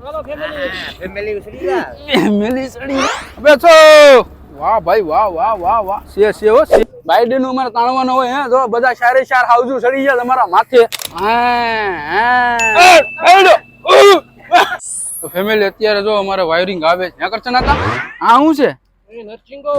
Family સડી અબે છો વાહ ભાઈ વાહ છે હો છે બાઈડન નું અમારે તાણવાનો હોય હે જો બધા શારે શાર હાવજુ સડી ગયા તમારા માથે તો ફેમિલી અત્યારે જો અમારે વાયરિંગ આવે છે ક્યાં કરશે નાતા આ શું છે નરસિંગો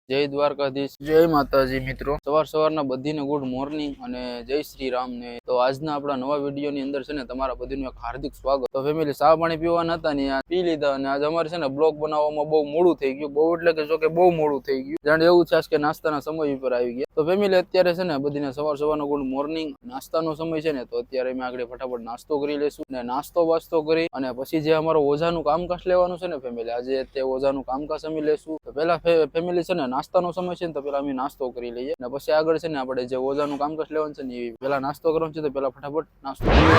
જય દ્વારકાધીશ જય માતાજી મિત્રો સવારના બધીને ગુડ મોર્નિંગ અને જય શ્રી રામ ને તો આજના આપણા નવા વિડીયો ની અંદર છે ને તમારા બધીનું એક હાર્દિક સ્વાગત તો ફેમિલી ચા પાણી પીવાના હતા ને પી લીધા અને આજે અમારે છે ને બ્લોગ બનાવવામાં બહુ મોડું થઈ ગયું બહુ એટલે કે જો કે બહુ મોડું થઈ ગયું જાણે એવું છે કે નાસ્તાના સમય ઉપર આવી ગયા તો ફેમિલી અત્યારે છે ને બધીને સવારનો ગુડ મોર્નિંગ નાસ્તાનો સમય છે ને તો અત્યારે મેં આગળ ફટાફટ નાસ્તો કરી લેશું ને નાસ્તો વાસ્તો કરી અને પછી જે અમારો ઓઝાનું કામકાજ લેવાનું છે ને ફેમિલી આજે તે ઓઝાનું કામકાજ અમે લેશું તો પેલા ફેમિલી છે ને નાસ્તાનો સમય છે ને તો પેલા અમે નાસ્તો કરી લઈએ અને પછી આગળ છે ને આપણે જે ઓઝાનું કામકાજ લેવાનું છે ને એ પેલા નાસ્તો કરવાનો છે તો પેલા ફટાફટ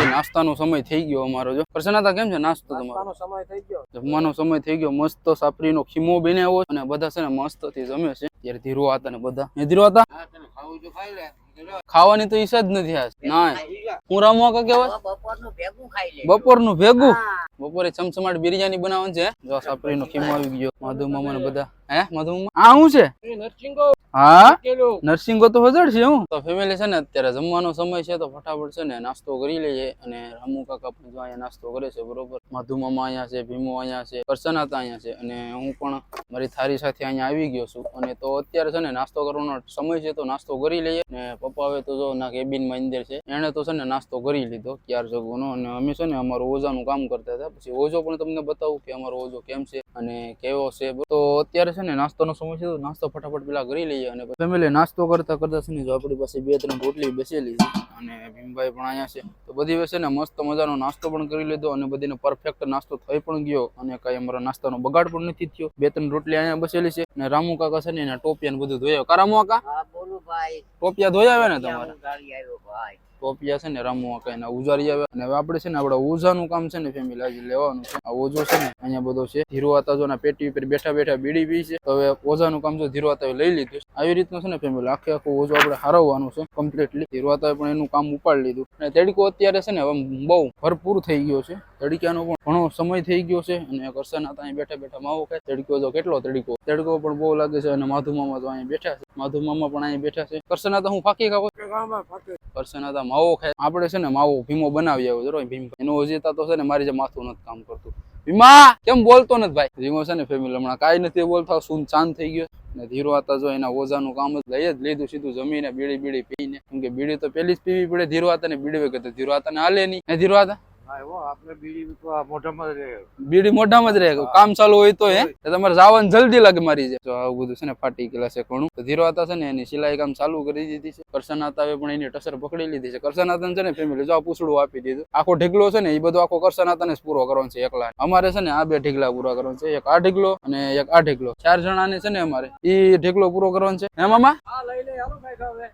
નાસ્તાનો સમય થઈ ગયો અમારો જો પ્રસન્નતા કેમ છે નાસ્તો તમારો સમય થઈ ગયો જમવાનો સમય થઈ ગયો મસ્ત સાપરીનો ખીમો બનાવ્યો અને બધા છે ને મસ્ત થી જમે છે ત્યારે ધીરો હતા ને બધા એ ધીરો હતા ખાવાની તો ઈચ્છા જ નથી આજ ના હું રમવા કે કેવાય બપોરનું ભેગું બપોરે ચમચમાટ બિરયાની બનાવવાનું છે જો સાપરીનો ખીમો આવી ગયો માધુ મામા ને બધા હે માધુ મામા આ શું છે નરસિંગો હા નરસિંગો તો હજડ છે હું તો ફેમિલી છે ને અત્યારે જમવાનો સમય છે તો ફટાફટ છે ને નાસ્તો કરી લઈએ અને રામુ કાકા પણ જો અહીંયા નાસ્તો કરે છે બરોબર માધુ મામા અહીંયા છે ભીમો અહીંયા છે કરસનાતા અહીંયા છે અને હું પણ મારી થારી સાથે અહીંયા આવી ગયો છું અને તો અત્યારે છે ને નાસ્તો કરવાનો સમય છે તો નાસ્તો કરી લઈએ ને પપ્પા હવે તો જો ના કેબિન માં અંદર છે એને તો છે ને નાસ્તો કરી લીધો ક્યાર જગવાનો અને અમે છે ને અમારું ઓઝાનું કામ કરતા હતા પછી ઓઝો પણ તમને બતાવું કે અમારો ઓઝો કેમ છે અને કેવો છે તો અત્યારે છે ને નાસ્તાનો સમય છે તો નાસ્તો ફટાફટ પેલા કરી લઈએ અને ફેમિલી નાસ્તો કરતા છે ને જો આપણી પાસે 2-3 રોટલી બેસેલી છે અને ભીમભાઈ પણ અહીંયા છે તો બધી વેસે ને મસ્ત મજાનો નાસ્તો પણ કરી લીધો અને બધીને પરફેક્ટ નાસ્તો થઈ પણ ગયો અને કઈ અમારા નાસ્તાનો બગાડ પણ નથી થયો 2-3 રોટલી અહીંયા બસેલી છે અને રામુ કાકા છે ને એને ટોપિયા ને બધું ધોયા કારામુ કાકા હા બોલો ભાઈ ટોપિયા ધોયા આવે ને તમારે ગાડી આવ્યો ભાઈ ટોપિયા છે ને રામુ કાકા એના ઉજારી આવે અને હવે આપણે છે ને આપણા ઓઝાનું કામ છે ને ફેમિલી આજે લેવાનું છે આ ઓઝો છે ને અહીંયા બધો છે ધીરો હતા જો ના પેટી ઉપર બેઠા બીડી પી છે તો હવે ઓઝાનું કામ જો ધીરો હતા લઈ લીધું આવી રીતનું છે ને ફેમિલી આખું ઓઝો આપણે હારવવાનું છે કમ્પ્લીટલી ધીરો હતા પણ એનું કામ ઉપાડી લીધું અને તડકો અત્યારે છે ને બહુ ભરપૂર થઈ ગયો છે તડકાનો પણ ઘણો સમય થઈ ગયો છે અને કરસના હતા અહીં બેઠા માવો ખાય તડકો જો કેટલો તડકો પણ બહુ લાગે છે અને માધુ મામા તો અહીં બેઠા છે માધુ મામા પણ અહીં બેઠા છે કરસના હું ફાકી ખાવ કરસના માવો ખાય આપણે છે ને માવો ભીમો બનાવી આવ્યો જરો ભીમ એનો હજીતા તો છે ને મારી જે માથું નથી કામ કરતું ભીમા કેમ બોલતો નથી ભાઈ ભીમો છે ને ફેમિલી હમણાં કાંઈ નથી બોલતા શું ચાંદ થઈ ગયો ને ધીરો હતા જો એના ઓઝાનું કામ જ લઈ જ લીધું સીધું જમીને બીડી પીને કેમ કે બીડી તો પેલી જ પીવી પડે ધીરો હતા ને બીડી વગર તો ધીરો હતા ને હાલે નહીં ધીરો હતા બીડી મોઢામાં જ રહે કામ ચાલુ હોય તો તમારે જવાનું જલ્દી લાગે મારી જાય આવું બધું છે ને ફાટી ગયેલા છે ઘણું ધીરો હતા છે ને એની સિલાઈ કામ ચાલુ કરી દીધી છે કરસનાતા પણ એની ટસર પકડી લીધી છે કરસનાતા છે ને ફેમિલી જો પૂછડું આપી દીધું આખો ઢીકલો છે ને એ બધો આખો કરસનાતાને જ પૂરો કરવાનો છે એકલા અમારે છે ને આ 2 ઢીકલા પૂરા કરવાનો છે એક આ ઢીકલો અને એક આ ઢીકલો 4 જણાને છે ને અમારે એ ઢીકલો પૂરો કરવાનો છે હે મામા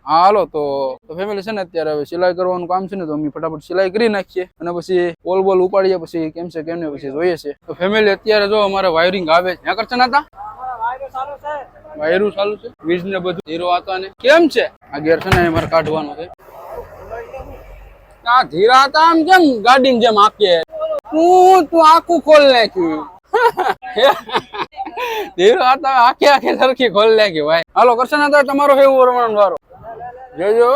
હા હાલો તો ફેમિલી છે ને અત્યારે હવે સિલાઈ કરવાનું કામ છે ને તો અમે ફટાફટ સિલાઈ કરી નાખીએ અને પછી બોલ ઉપાડીએ પછી કેમ છે કેમ ને પછી જોઈએ છે તો ફેમિલી અત્યારે જો અમારે વાયરિંગ આવે છે ક્યાં કરશે નાતા વાયરું ચાલુ છે વીજ ને બધું ધીરો હતા ને કેમ છે આ ગેર છે ને અમારે કાઢવાનું છે આ ધીરા હતા આમ કેમ ગાડી જેમ આકે તું આખું ખોલ નાખ્યું ધીરો હતા આખે સરખી ખોલ નાખ્યું ભાઈ હાલો કરશે નાતા તમારો એવું વરવાનું વારો જોજો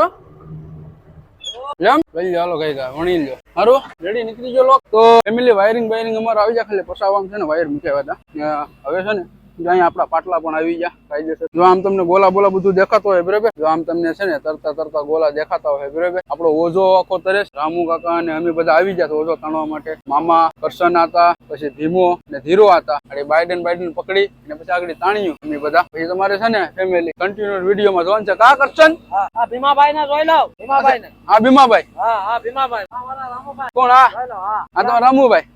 લઈ હાલો કઈ વણી લો સારું રેડી નીકળી ગયો લોક તો ફેમિલી વાયરિંગ અમારે આવી જાય ખાલી પસાવવાનું છે ને વાયર મૂક્યા હતા હવે છે ને અહીંયા આપડા પાટલા પણ આવી ગયા કાયદેસર જો આમ તમને ગોલા બધું દેખાતો હોય બરાબર જો આમ તમને છે ને તરતા ગોલા દેખાતા હોય બરાબર આપણો ઓઝો આખો તરે રામુ કાકા અને અમે બધા આવી ગયા ઓઝો તાણવા માટે મામા કરસના હતા પછી ભીમો ને ધીરો હતા અને બાઇડન પકડી અને પછી આગળ તાણ્યું અમે બધા પછી તમારે છે ને ફેમિલી કન્ટિન્યુ વિડીયોમાં જોવાનું છે કા કરશન હા ભીમાભાઈ ને જોઈ લો ભીમાભાઈ ને હા ભીમાભાઈ હા ભીમાભાઈ કોણ આ તો રામુભાઈ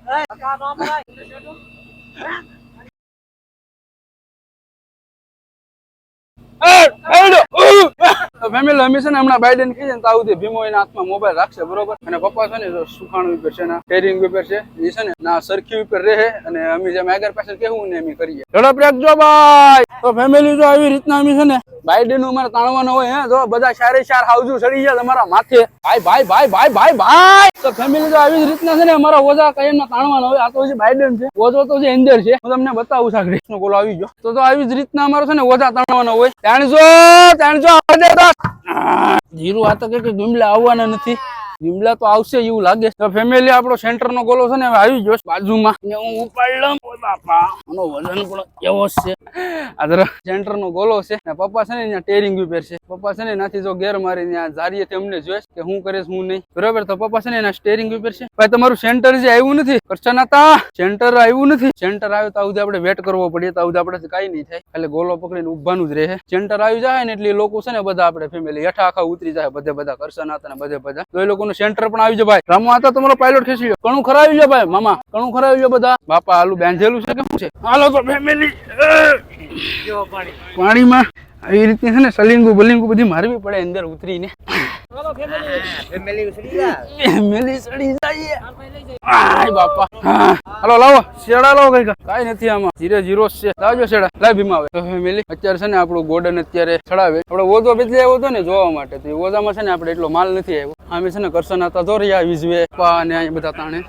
તો ફેમિલી અમે છે ને હમણાં બાઇડન કહી ને તાવ ભીમો એના હાથમાં મોબાઈલ રાખશે બરોબર અને પપ્પા છે ને સુખાણું ઉપર છે ને ટેરિંગ ઉપર છે એ છે ને ના સરખી ઉપર રહે અને અમે જેમ આગળ પાછળ કેવું ને અમે કરીએ ઝડપ રાખજો ભાઈ તો ફેમિલી જો આવી રીતના અમે છે ને બાઇડન નું અમારે તાણવાનો હોય હે જો બધા ચારે ચાર હાવજુ ચડી જાય તમારા માથે ભાઈ ભાઈ ભાઈ ભાઈ ભાઈ ભાઈ તો ફેમિલી જો આવી જ રીતના છે ને અમારા ઓજા કાયમના તાણવાનો હોય આ તો જે બાઇડન છે ઓજો તો જે અંદર છે હું તમને બતાવું છું ગ્રીસનો ગોલો આવી ગયો તો આવી જ રીતના અમારો છે ને ઓજા તાણવાનો હોય ત્રણસો જીરું આ તો કે ગીમલા આવવાના નથી ગીમલા તો આવશે એવું લાગે તો ફેમિલી આપણો સેન્ટર નો ગોલો છે ને હવે આવી ગયો બાજુમાં હું ઉપાડી લઉં બાપા આનો વજન પણ એવો છે આ સેન્ટર નો ગોલો છે ને પપ્પા છે ને અહીંયા ટેરિંગ ઉપર છે પપ્પા છે ને એનાથી જો ગેર મારી ત્યાં જારીએ તેમને જોઈશ કે હું કરીશ હું નહીં બરોબર તો પપ્પા છે ને એના સ્ટેરિંગ ઉપર છે ભાઈ તમારું સેન્ટર જે આવ્યું નથી કરશનાતા સેન્ટર આવ્યું નથી સેન્ટર આવ્યું તો આવું આપણે વેટ કરવો પડે તો આવું આપણે કઈ નહીં થાય એટલે ગોલો પકડીને ઉભાનું જ રહે સેન્ટર આવી જાય ને એટલે લોકો છે ને બધા આપણે ફેમિલી હેઠા આખા ઉતરી જાય બધા કરશનાતા ને બધા તો એ લોકોનું સેન્ટર પણ આવી જાય ભાઈ રમવા તો તમારો પાયલોટ ખેંચી લો કણું ખરાવી લો ભાઈ મામા કણું ખરાવી લો બધા બાપા આલુ બાંધેલું છે કે શું છે હાલો તો ફેમિલી પાણીમાં આવી રીતની છે ને સલિંગુ બલિંગુ બધી મારવી પડે અંદર ઉતરીને હાલો લાવો શેડા લાવો કઈ નથી આમાં જીરો છે લાવજો શેડા લાવ ભીમા આવે ફેમિલી અત્યારે છે ને આપણું ગોડન અત્યારે ચડાવે આપડે ઓઝો બદલી આવ્યો હતો ને જોવા માટે તો ઓઝામાં છે ને આપડે એટલો માલ નથી આવ્યો અમે છે ને કરશન હતા ધોરિયા વિઝવે અને અહીંયા બધા તાણે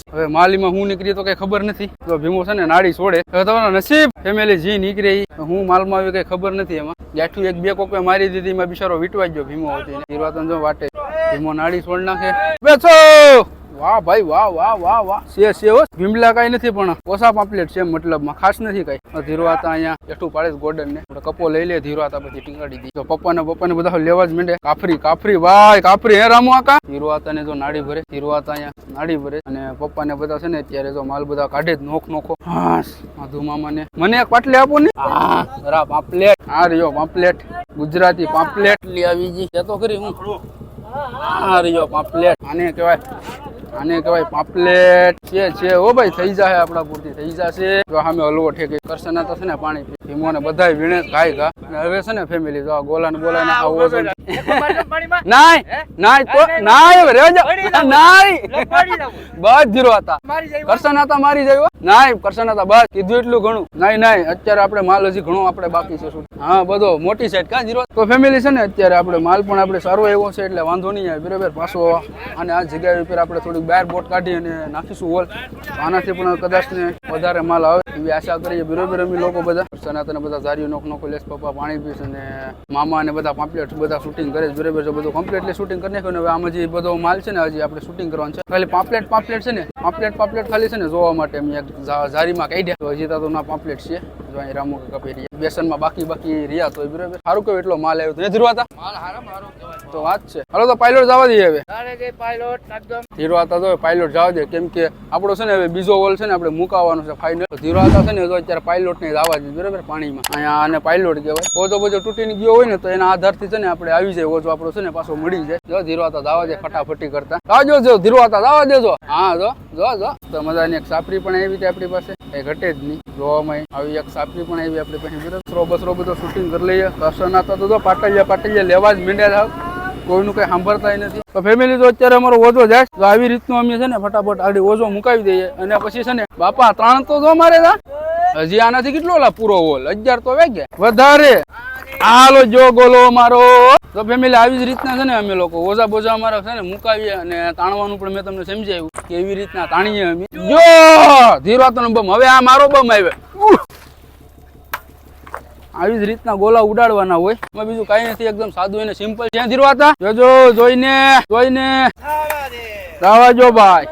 હવે માલીમાં હું નીકળી તો કઈ ખબર નથી તો ભીમો છે ને નાડી છોડે હવે તમારો નસીબ ફેમિલી જી નીકળી હું માલમાં આવી કઈ ખબર નથી એમાં ગાંઠું એક બે કોકે મારી દીધી એમાં બિચારો વીટવાઈ ગયો ભીમો હતી જો વાટે ભીમો નાડી છોડ નાખે બેસો વાહ ભાઈ વાહ વાહ વાહ વાહ છે હો ભીમલા કઈ નથી પણ ઓછા પામ્પલેટ છે મતલબમાં ખાસ નથી કઈ ધીરો હતા અહીંયા એટલું પાડે ગોડન ને કપો લઈ લે ધીરો હતા પછી ટીંગાડી દી તો પપ્પા ને બધા લેવા જ માંડે કાફરી ભાઈ કાફરી હે રામુ આકા ધીરો હતા ને જો નાડી ભરે ધીરો હતા અહીંયા નાડી ભરે અને પપ્પા ને બધા છે ને અત્યારે જો માલ બધા કાઢે જ નોખો હા માધુ મામા ને મને એક પાટલી આપો ને હા બરા પામ્પલેટ હા રહ્યો પામ્પલેટ ગુજરાતી પામ્પલેટ લઈ આવી જી તો ખરી હું હા રહ્યો પામ્પલેટ આને કહેવાય પામ્પલેટ છે ઓ ભાઈ થઈ જાય આપડા પૂરતી થઈ જશે જો સામે હલવો ઠેકે કરશના તો છે ને પાણી પી ભીમો ને બધાય વીણે ખાઈ ઘા હવે છે ને ફેમિલી જો ગોલાને બોલાને આવો તો નાય બસ ધીરો હતા કરશના હતા મારી જાય નાય કરશના હતા બસ કીધું એટલું ઘણું નાય અત્યારે આપણે માલ હજી ઘણો આપણે બાકી છે હા બધો મોટી સાઈડ કા ધીરો તો ફેમિલી છે ને અત્યારે આપણે માલ પણ આપણે સારો એવો છે એટલે વાંધો નહીં આવે બરાબર પાછો અને આ જગ્યા ઉપર આપણે થોડીક બહાર બોટ કાઢી અને નાખીશું હોલ આનાથી પણ કદાચ ને વધારે માલ આવે એવી આશા કરીએ બરોબર અમે લોકો બધા સનાતન બધા ઝારીઓ નોખો લેસ પપ્પા પાણી પીશ અને મામા અને બધા પામ્પલેટ બધા શૂટિંગ કરે છે બરોબર છે બધું કમ્પ્લીટલી શૂટિંગ કરી નાખ્યું હવે આમાં જે બધો માલ છે ને હજી આપણે શૂટિંગ કરવાનું છે ખાલી પામ્પલેટ છે ને પામ્પલેટ ખાલી છે ને જોવા માટે અમે એક ઝારીમાં કાઢ્યા તો હજી તો ના પામ્પલેટ છે જો અહીં રામુ કપી રહ્યા બેસનમાં બાકી રહ્યા તો બરોબર સારું કેવું એટલો માલ આવ્યો ધીરો હતા તો વાત છે હાલો તો પાયલોટ જવા દઈએ હવે ધીરો હતા તો પાયલોટ જવા દે કેમ કે આપણો છે ને હવે બીજો હોલ છે ને આપણે મુકાવવાનો છે ફાઇનલ ધીરો હતા છે ને તો અત્યારે પાયલોટ ને જવા દે બરોબર પાણીમાં અહીંયા આને પાયલોટ કહેવાય ઓજો બોજો તૂટીને ગયો હોય ને તો એના આધારથી છે ને આપણે આવી જાય ઓજો આપણો છે ને પાછો મળી જાય જો ધીરો હતા જવા દે ફટાફટી કરતા આવજો જો ધીરો હતા જવા દેજો હા જો તો મજાની એક સાપરી પણ આવી હતી આપણી પાસે કઈ ઘટે જ નહીં જોવામાં આવી એક સાપરી પણ આવી આપણી પાસે બસરો બધો શૂટિંગ કરી લઈએ કરશન હતા તો જો પાટલિયા લેવા જ મીંડ્યા કોઈનું કઈ સાંભળતા નથી તો ફેમિલી તો અત્યારે અમારો ઓજો જાય તો આવી રીતનું અમે છે ને ફટાફટ આગળ ઓજો મુકાવી દઈએ અને પછી છે ને બાપા 3 તો જો મારે હજી આનાથી કેટલો પૂરો હોલ 11 તો વાગ્યા વધારે હાલો જો ગોલો મારો તો ફેમિલી આવી જ રીતના છે ને અમે લોકો ઓઝા બોઝા અમારા છે ને મુકાવીએ અને તાણવાનું પણ મેં તમને સમજાવ્યું કે એવી રીતના તાણીએ અમે જો ધીરો તો બમ હવે આ મારો બમ આવ્યો આવી જ રીતના ગોલા ઉડાડવાના હોય એમાં બીજું કઈ નથી એકદમ સાદું અને સિમ્પલ ત્યાં ધીરો હતા જોજો જોઈને દાવાજો ભાઈ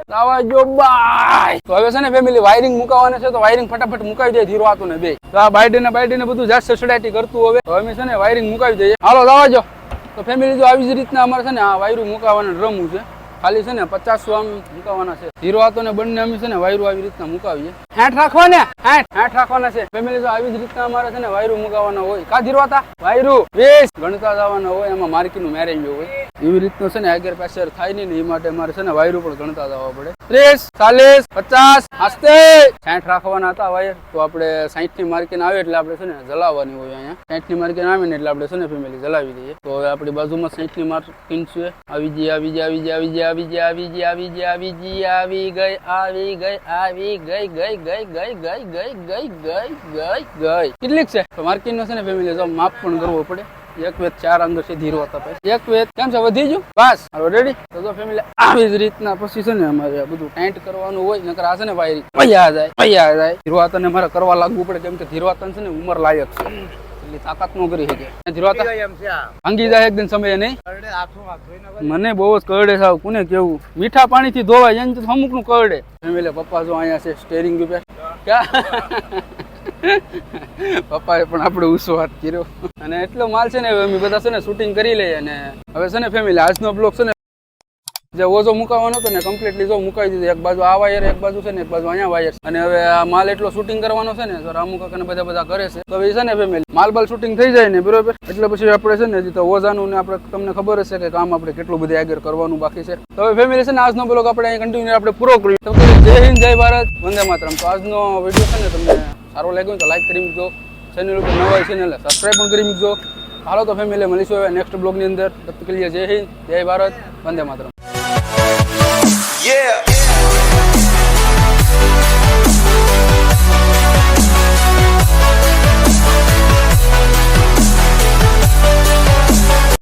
તો હવે છે ને ફેમિલી વાયરિંગ મુકાવવાના છે તો વાયરિંગ ફટાફટ મુકાવી દે ધીરો હતો ને બે તો આ બાઈડે બધું જાસ્ત સસડાટી કરતું હવે તો અમે છે ને વાયરિંગ મુકાવી દઈએ હાલો દાવાજો તો ફેમિલી જો આવી જ રીતના અમારે છે ને આ વાયરું મુકાવવાના ડ્રમું છે ખાલી છે ને 50 આમ મુકાવાના છે. હીરો હતો ને બંને અમે છે ને વાયરું આવી રીતના મુકાવીએ. હેઠ રાખવાના હેઠ રાખવાના છે ફેમિલી. તો આવી જ રીતના અમારે છે ને વાયરું મુકાવાના હોય. કા ધીરો હતા વાયરું 20 ગણતા જવાના હોય. એમાં માર્કીનું મેરેજ હોય એવી રીતનું છે ને આગળ પાછળ થાય નહીં ને એ માટે અમારે છે ને વાયરું પણ ગણતા જવા પડે. 30 40 50 આસ્તે 60 રાખવાના હતા વાયર. તો આપણે 60 ની માર્કિંગ આવે એટલે આપણે છે ને જલાવવાની હોય. અહીંયા 60 ની માર્કિંગ આવે ને એટલે આપણે છે ને ફેમિલી જલાવી દઈએ. તો હવે આપણી બાજુમાં 60 ની માર્કિંગ છે. આવી ગઈ આવી ગઈ આવી ગઈ આવી ગઈ આવી ગઈ આવી ગઈ આવી ગઈ આવી ગઈ આવી ગઈ આવી ગઈ આવી ગઈ ગઈ ગઈ ગઈ ગઈ ગઈ ગઈ ગઈ ગઈ ગઈ કેટલીક છે તો માર્કિંગ નો છે ને ફેમિલી જો માપ પણ કરવો પડે. એક વેત 4 અંદર છે ધીરો હતા પછી એક વેત કેમ છે વધી ગયું બસ હાલો રેડી. તો ફેમિલી આવી જ રીતના પછી છે ને અમારે બધું ટાઈટ કરવાનું હોય. નકર આ છે ને વાયરી પૈયા જાય ધીરો હતા ને મારે કરવા લાગવું પડે કેમ કે ધીરો હતા છે ને ઉંમર લાયક છે એટલી તાકાત નો કરી શકે. ધીરો હતા ભાંગી જાય એકદમ સમય નહીં. મને બહુ જ કરડે સાવ કોને કેવું મીઠા પાણી થી ધોવાય એને તો અમુક નું કરડે. ફેમિલી પપ્પા જો અહીંયા છે સ્ટેરિંગ ઉપર પપ્પાએ પણ આપણે ઉસો હાથ કર્યો અને એટલો માલ છે ને અમે બધા છે ને શૂટિંગ કરી લઈએ. અને હવે છે ને ફેમિલી આજનો બ્લોગ છે ને જે ઓઝો મુકાવાનો હતો ને કમ્પ્લીટલી જો મુકાવી દીધું. એક બાજુ આ વાયર એક બાજુ છે ને એક બાજુ અહીંયા વાયર. અને હવે આ માલ એટલો શૂટિંગ કરવાનો છે ને તો રામુ કાકાને બધા કરે છે. તો હવે છે ને ફેમિલી માલ બાલ શૂટિંગ થઈ જાય ને બરોબર એટલે પછી આપણે છે ને તો ઓઝાનું ને આપણે તમને ખબર હશે કે કામ આપણે કેટલું બધું આગળ કરવાનું બાકી છે. તો હવે ફેમિલી છે ને આજનો બ્લોગ આપણે અહીં કન્ટિન્યુ આપણે પૂરો કર્યો. તો જય હિન્દ જય ભારત વંદે માતરમ. તો આજનો વિડીયો છે ને તમને સારો લાગ્યો તો લાઈક કરી મૂકજો. ચેનલ ઉપર નવા હોય ચેનલ સબસ્ક્રાઈબ પણ કરી મૂકજો. હાલો તો ફેમિલી મળીશું હવે નેક્સ્ટ બ્લોગની અંદર. તબ તક કે લીએ જય હિન્દ જય ભારત વંદે માતરમ. Yeah.